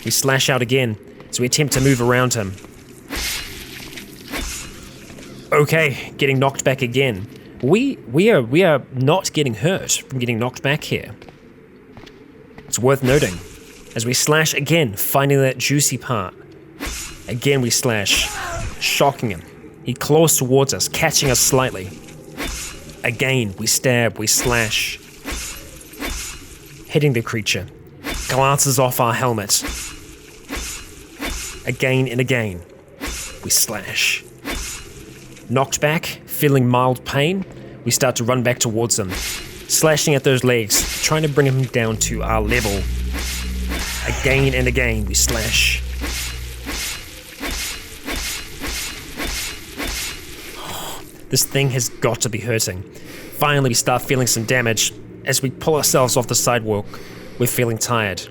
We slash out again, so we attempt to move around him. Okay, getting knocked back again. We are not getting hurt from getting knocked back here. It's worth noting. As we slash again, finding that juicy part. Again we slash, shocking him. He claws towards us, catching us slightly. Again, we stab, we slash. Hitting the creature. Glances off our helmet. Again and again, we slash. Knocked back, feeling mild pain, we start to run back towards him. Slashing at those legs, trying to bring him down to our level. Again and again, we slash. This thing has got to be hurting. Finally, we start feeling some damage. As we pull ourselves off the sidewalk, we're feeling tired.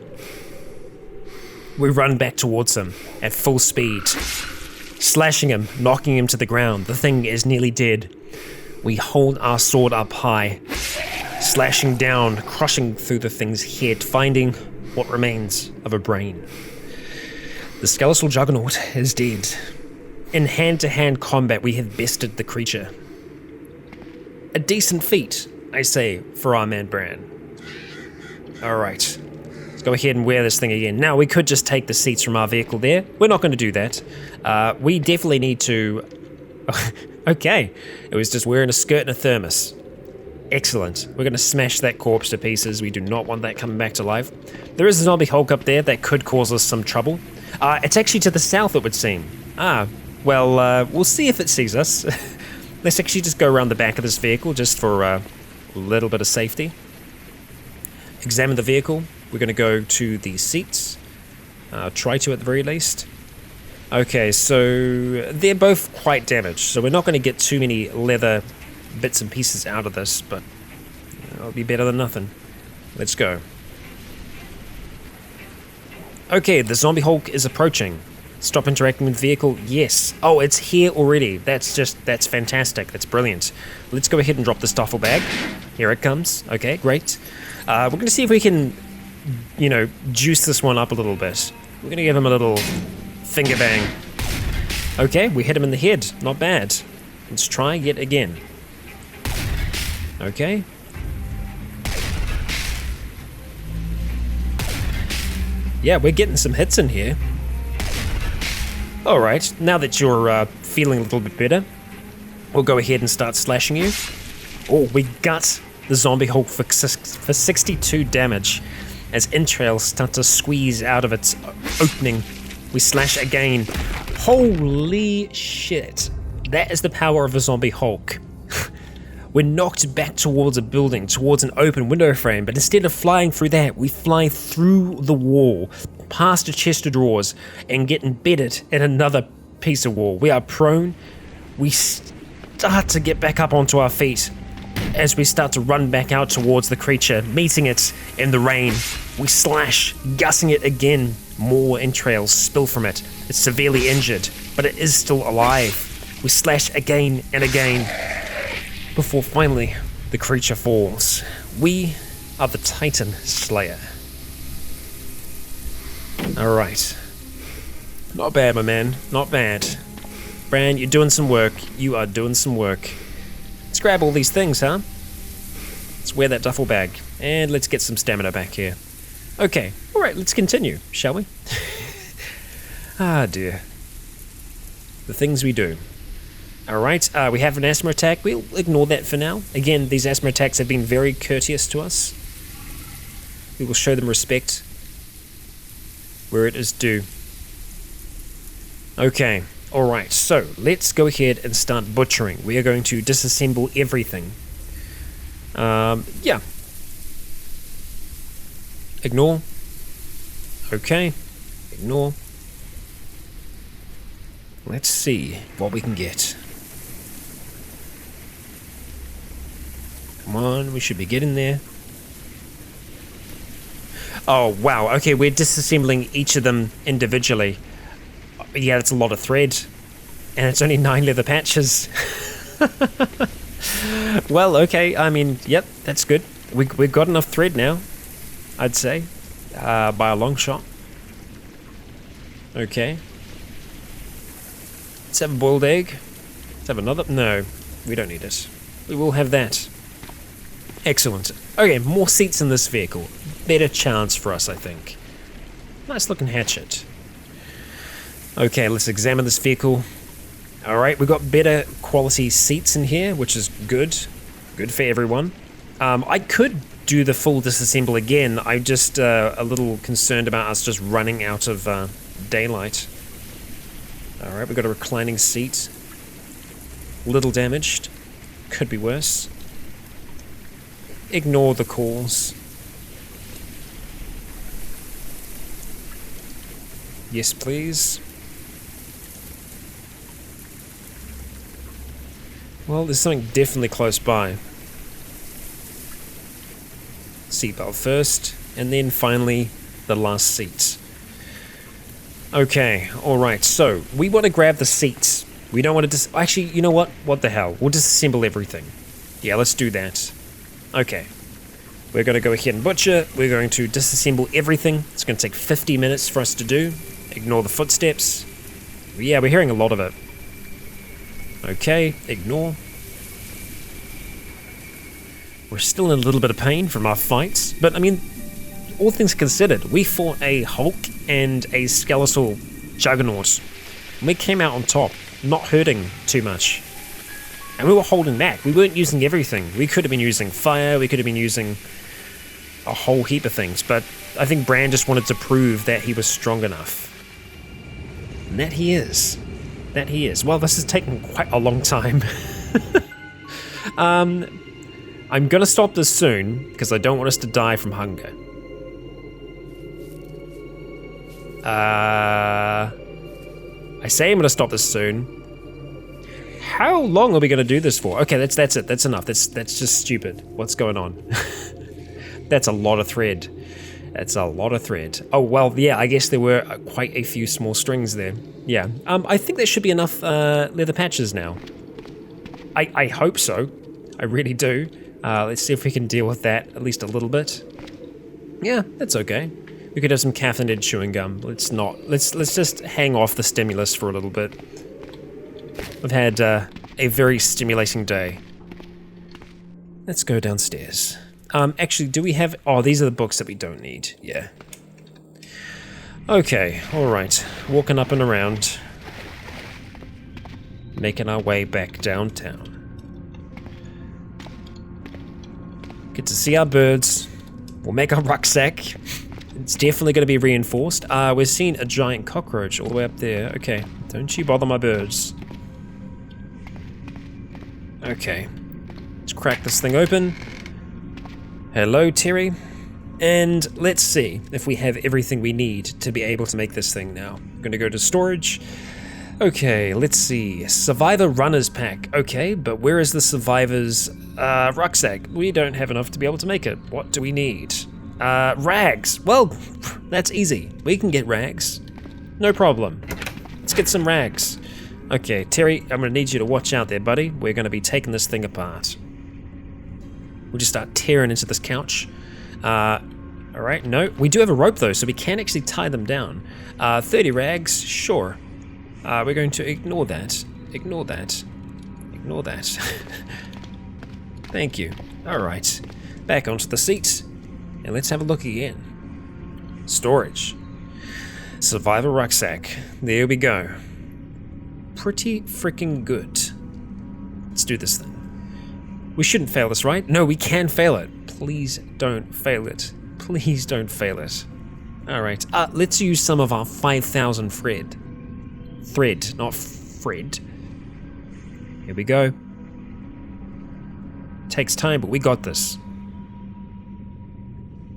We run back towards him at full speed, slashing him, knocking him to the ground. The thing is nearly dead. We hold our sword up high, slashing down, crushing through the thing's head, finding what remains of a brain. The skeletal juggernaut is dead. In hand-to-hand combat, we have bested the creature. A decent feat, I say, for our man Bran. Alright, let's go ahead and wear this thing again. Now, we could just take the seats from our vehicle there. We're not going to do that. We definitely need to... Okay, it was just wearing a skirt and a thermos. Excellent. We're going to smash that corpse to pieces. We do not want that coming back to life. There is a zombie Hulk up there that could cause us some trouble. It's actually to the south, it would seem. Well, we'll see if it sees us. Let's actually just go around the back of this vehicle just for a little bit of safety. Examine the vehicle. We're going to go to the seats. Try to at the very least. Okay, so they're both quite damaged, so we're not going to get too many leather bits and pieces out of this, but it'll be better than nothing. Let's go. Okay, the zombie Hulk is approaching. Stop interacting with vehicle. Yes. Oh, it's here already. That's fantastic. That's brilliant. Let's go ahead and drop this duffel bag. Here it comes. Okay, great. We're going to see if we can, juice this one up a little bit. We're going to give him a little finger bang. Okay, we hit him in the head. Not bad. Let's try yet again. Okay. Yeah, we're getting some hits in here. Alright, now that you're feeling a little bit better, we'll go ahead and start slashing you. Oh, we gut the zombie Hulk for 62 damage as entrails start to squeeze out of its opening. We slash again. Holy shit. That is the power of a zombie Hulk. We're knocked back towards a building, towards an open window frame, but instead of flying through that, we fly through the wall, past a chest of drawers, and get embedded in another piece of wall. We are prone. We start to get back up onto our feet as we start to run back out towards the creature, meeting it in the rain. We slash, gussing it again. More entrails spill from it. It's severely injured, but it is still alive. We slash again and again, before finally the creature falls. We are the Titan Slayer. Alright. Not bad, my man. Not bad. Bran, you're doing some work. You are doing some work. Let's grab all these things, huh? Let's wear that duffel bag. And let's get some stamina back here. Okay. Alright, let's continue, shall we? Ah, dear. The things we do. Alright, we have an asthma attack. We'll ignore that for now. Again, these asthma attacks have been very courteous to us. We will show them respect where it is due. Okay, alright, so let's go ahead and start butchering. We are going to disassemble everything. Yeah. Ignore. Okay, ignore. Let's see what we can get. Come on, we should be getting there. Oh, wow. Okay, we're disassembling each of them individually. Yeah, that's a lot of thread. And it's only 9 leather patches. Well, okay. I mean, yep, that's good. We've got enough thread now, I'd say. By a long shot. Okay. Let's have a boiled egg. Let's have another. No, we don't need it. We will have that. Excellent. Okay, more seats in this vehicle. Better chance for us, I think. Nice looking hatchet. Okay, let's examine this vehicle. Alright, we've got better quality seats in here, which is good. Good for everyone. I could do the full disassemble again. I'm just a little concerned about us just running out of daylight. Alright, we've got a reclining seat. Little damaged. Could be worse. Ignore the calls. Yes, please. Well, there's something definitely close by. Seatbelt first, and then finally the last seat. Okay, alright, so we want to grab the seats. We don't want to actually, you know what? What the hell? We'll disassemble everything. Yeah, let's do that. Okay. We're going to go ahead and butcher. We're going to disassemble everything. It's going to take 50 minutes for us to do. Ignore the footsteps. Yeah, we're hearing a lot of it. Okay, ignore. We're still in a little bit of pain from our fights, but I mean, all things considered, we fought a Hulk and a skeletal juggernaut. We came out on top, not hurting too much. And we were holding back. We weren't using everything. We could have been using fire, we could have been using a whole heap of things, but I think Bran just wanted to prove that he was strong enough. And that he is. That he is. Well, this has taken quite a long time. I'm gonna stop this soon, because I don't want us to die from hunger. I say I'm gonna stop this soon. How long are we gonna do this for? Okay, that's it. That's enough. That's just stupid. What's going on? That's a lot of thread. That's a lot of thread. Oh, well, yeah, I guess there were quite a few small strings there. Yeah, I think there should be enough leather patches now. I hope so. I really do. Let's see if we can deal with that at least a little bit. Yeah, that's okay. We could have some caffeinated chewing gum. Let's just hang off the stimulus for a little bit. I've had a very stimulating day. Let's go downstairs. Actually, do we have... Oh, these are the books that we don't need. Yeah. Okay, alright. Walking up and around. Making our way back downtown. Get to see our birds. We'll make our rucksack. It's definitely going to be reinforced. We're seeing a giant cockroach all the way up there. Okay, don't you bother my birds. Okay. Let's crack this thing open. Hello, Terry. And let's see if we have everything we need to be able to make this thing now. I'm going to go to storage. Okay, let's see. Survivor Runner's Pack. Okay, but where is the Survivor's rucksack? We don't have enough to be able to make it. What do we need? Rags. Well, that's easy. We can get rags. No problem. Let's get some rags. Okay, Terry, I'm going to need you to watch out there, buddy. We're going to be taking this thing apart. We'll just start tearing into this couch. Alright, no. We do have a rope, though, so we can actually tie them down. 30 rags, sure. We're going to ignore that. Ignore that. Ignore that. Thank you. Alright. Back onto the seat. And let's have a look again. Storage. Survivor rucksack. There we go. Pretty freaking good. Let's do this thing. We shouldn't fail this, right? No, we can fail it. Please don't fail it. Please don't fail it. Alright, let's use some of our 5,000 thread. Thread, not Fred. Here we go. Takes time, but we got this.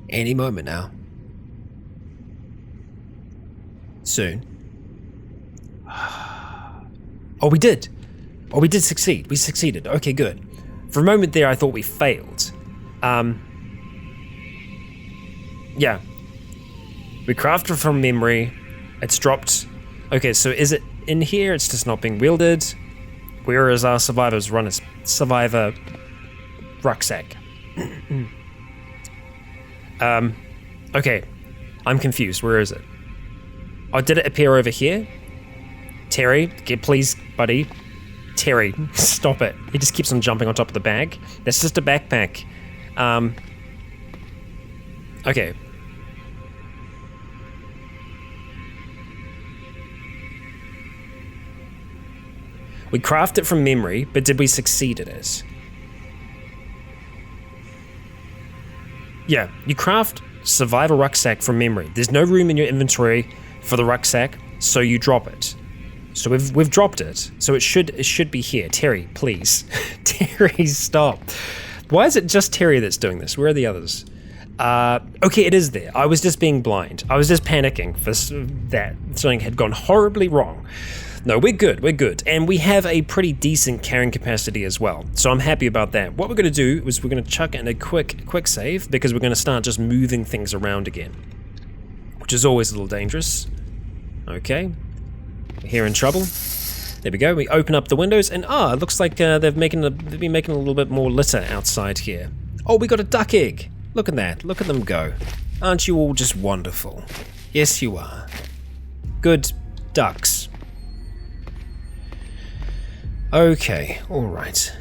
Any moment now. Soon. Oh, we did. Oh, we did succeed. We succeeded. Okay, good. For a moment there, I thought we failed. Yeah. We crafted from memory. It's dropped. Okay, so is it in here? It's just not being wielded. Where is our survivor rucksack? Okay. I'm confused. Where is it? Oh, did it appear over here? Terry, please, buddy. Terry, stop it. He just keeps on jumping on top of the bag. That's just a backpack. Okay. We craft it from memory, but did we succeed at it? Yeah, you craft survivor rucksack from memory. There's no room in your inventory for the rucksack, so you drop it. So we've dropped it. So it should be here. Terry, please. Terry, stop. Why is it just Terry that's doing this? Where are the others? Okay, it is there. I was just being blind. I was just panicking for that. Something had gone horribly wrong. No, we're good, we're good. And we have a pretty decent carrying capacity as well. So I'm happy about that. What we're gonna do is we're gonna chuck in a quick save because we're gonna start just moving things around again. Which is always a little dangerous. Okay. We're here in trouble. There we go. We open up the windows and it looks like they've been making a little bit more litter outside here. Oh, we got a duck egg. Look at that. Look at them go. Aren't you all just wonderful? Yes, you are. Good ducks. Okay, alright.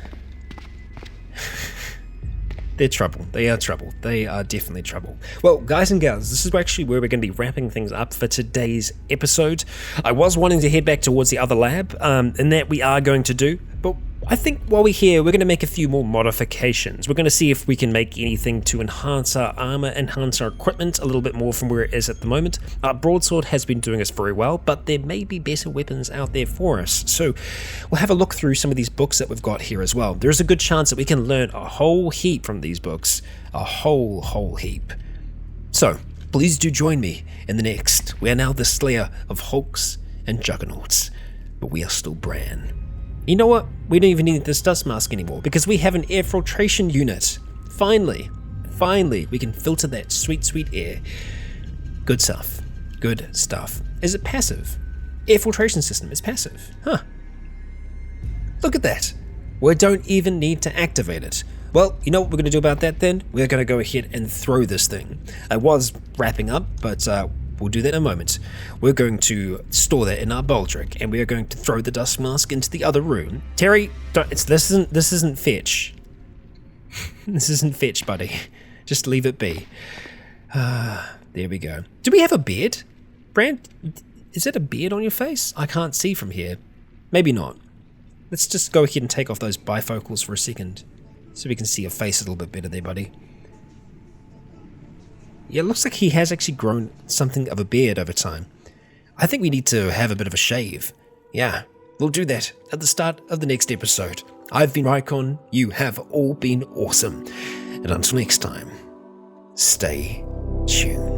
They're trouble. They are trouble. They are definitely trouble. Well, guys and gals, this is actually where we're going to be wrapping things up for today's episode. I was wanting to head back towards the other lab, and that we are going to do, but I think while we're here, we're going to make a few more modifications. We're going to see if we can make anything to enhance our armor, enhance our equipment a little bit more from where it is at the moment. Our broadsword has been doing us very well, but there may be better weapons out there for us. So we'll have a look through some of these books that we've got here as well. There's a good chance that we can learn a whole heap from these books. A whole heap. So please do join me in the next. We are now the slayer of hulks and juggernauts, but we are still Bran. You know what? We don't even need this dust mask anymore because we have an air filtration unit. Finally, we can filter that sweet air. Good stuff. Good stuff. Is it passive? Air filtration system is passive. Huh. Look at that. We don't even need to activate it. Well, you know what we're going to do about that then? We're going to go ahead and throw this thing. I was wrapping up, but we'll do that in a moment. We're going to store that in our baldric, and we are going to throw the dust mask into the other room. Terry, this isn't fetch. This isn't fetch, buddy. Just leave it be. There we go. Do we have a beard? Bran, is that a beard on your face? I can't see from here. Maybe not. Let's just go ahead and take off those bifocals for a second, so we can see your face a little bit better there, buddy. Yeah, it looks like he has actually grown something of a beard over time. I think we need to have a bit of a shave. Yeah, we'll do that at the start of the next episode. I've been Rycon, you have all been awesome. And until next time, stay tuned.